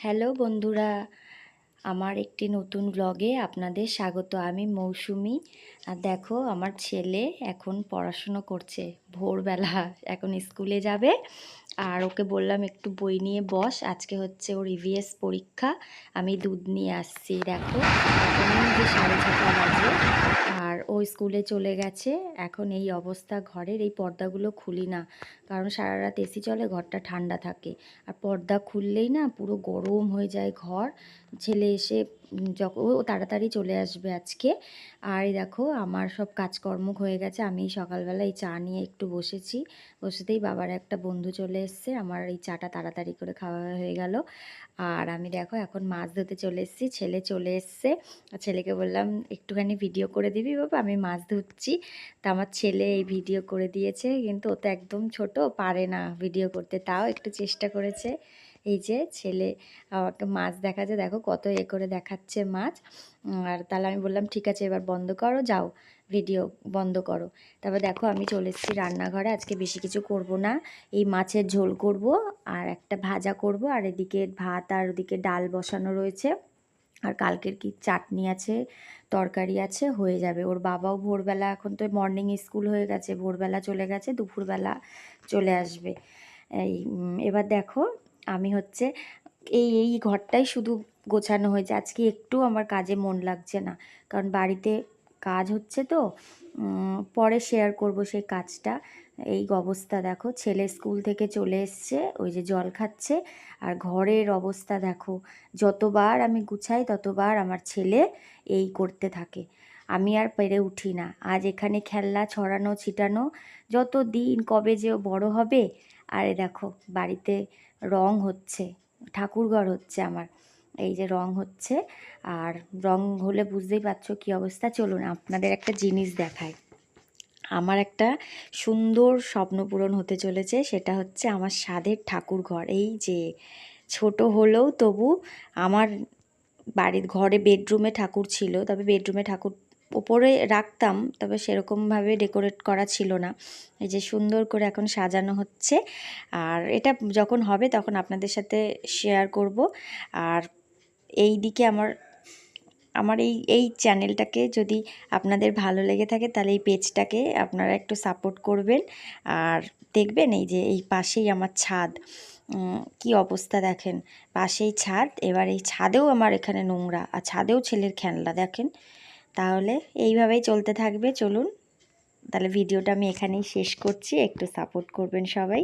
Hello বন্ধুরা, আমার একটি নতুন ব্লগে আপনাদের স্বাগত। আমি মৌসুমি। আর দেখো, আমার ছেলে এখন পড়াশুনো করছে। ভোরবেলা এখন স্কুলে যাবে। আর ওকে বললাম একটু বই নিয়ে বস, আজকে হচ্ছে ওর ইভিএস পরীক্ষা। আমি দুধ নিয়ে আসছি। দেখো, এখন যে 6:30 বাজে আর ও স্কুলে চলে গেছে। এখন এই অবস্থা ঘরের, এই পর্দাগুলো খুলি না, কারণ সারা রাত এসি চলে, ঘরটা ঠান্ডা থাকে। আর পর্দা খুললেই না পুরো গরম হয়ে যায় ঘর। ছেলে এসে যখন ও তাড়াতাড়ি চলে আসবে আজকে। আর এই দেখো, আমার সব কাজকর্ম হয়ে গেছে। আমি সকালবেলা এই চা নিয়ে একটু বসেছি। বসেতেই বাবার একটা বন্ধু চলে এসছে, আমার এই চাটা তাড়াতাড়ি করে খাওয়া হয়ে গেল। আর আমি দেখো এখন মাছ ধরতে চলে এসেছি। ছেলে চলে এসছে। ছেলেকে বললাম একটুখানি ভিডিও করে দিবি বাবা, আমি মাছ ধরছি। তা আমার ছেলে এই ভিডিও করে দিয়েছে, কিন্তু ও তো একদম ছোট, পারে না ভিডিও করতে, তাও একটু চেষ্টা করেছে। এই যে ছেলে আমাকে মাছ দেখাচ্ছে, দেখো কত করে দেখাচ্ছে মাছ। আর তাহলে আমি বললাম ঠিক আছে, এবার বন্ধ করো, যাও ভিডিও বন্ধ করো। তারপর দেখো আমি চলে এসেছি রান্নাঘরে। আজকে বেশি কিছু করব না, এই মাছের ঝোল করব আর একটা ভাজা করব, আর এদিকে ভাত আর ওদিকে ডাল বসানো রয়েছে। আর কালকের কি চাটনি আছে, তরকারি আছে, হয়ে যাবে। ওর বাবাও ভোরবেলা, এখন তো মর্নিং স্কুল হয়ে গেছে, ভোরবেলা চলে গেছে, দুপুরবেলা চলে আসবে। এই এবার দেখো, আমি হচ্ছে এই ঘরটাই শুধু গোছানো হয়েছে। আজকে একটু আমার কাজে মন লাগছে না, কারণ বাড়িতে কাজ হচ্ছে তো। পরে শেয়ার করব সেই কাজটা। এই অবস্থা দেখো, ছেলে স্কুল থেকে চলে এসছে, ওই যে জল খাচ্ছে। আর ঘরের অবস্থা দেখো, যতবার আমি গুছাই ততবার আমার ছেলে এই করতে থাকে। আমি আর পেরে উঠি না। আজ এখানে খেলনা ছড়ানো ছিটানো, যত দিন কবে যে ও বড় হবে। আর এ দেখো, বাড়িতে রং হচ্ছে, ঠাকুরঘর হচ্ছে আমার। এই যে রং হচ্ছে, আর রং হলে বুঝতেই পারছো কী অবস্থা। চলুন আপনাদের একটা জিনিস দেখায়। আমার একটা সুন্দর স্বপ্ন পূরণ হতে চলেছে, সেটা হচ্ছে আমার স্বাদের ঠাকুরঘর। এই যে ছোট হলেও তবু আমার বাড়ির ঘরে বেডরুমে ঠাকুর ছিল, তবে বেডরুমে ঠাকুর ওপরে রাখতাম, তবে সেরকমভাবে ডেকোরেট করা ছিল না। এই যে সুন্দর করে এখন সাজানো হচ্ছে, আর এটা যখন হবে তখন আপনাদের সাথে শেয়ার করব। আর এই দিকে আমার আমার এই চ্যানেলটাকে যদি আপনাদের ভালো লেগে থাকে, তাহলে এই পেজটাকে আপনারা একটু সাপোর্ট করবেন। আর দেখবেন এই যে এই পাশেই আমার ছাদ, কি অবস্থা দেখেন, পাশেই ছাদ। এবার এই ছাদেও আমার এখানে নোংরা, আর ছাদেও ছেলের খেলনা দেখেন। তাহলে এইভাবেই চলতে থাকবে। চলুন তাহলে ভিডিওটা আমি এখানেই শেষ করছি, একটু সাপোর্ট করবেন সবাই।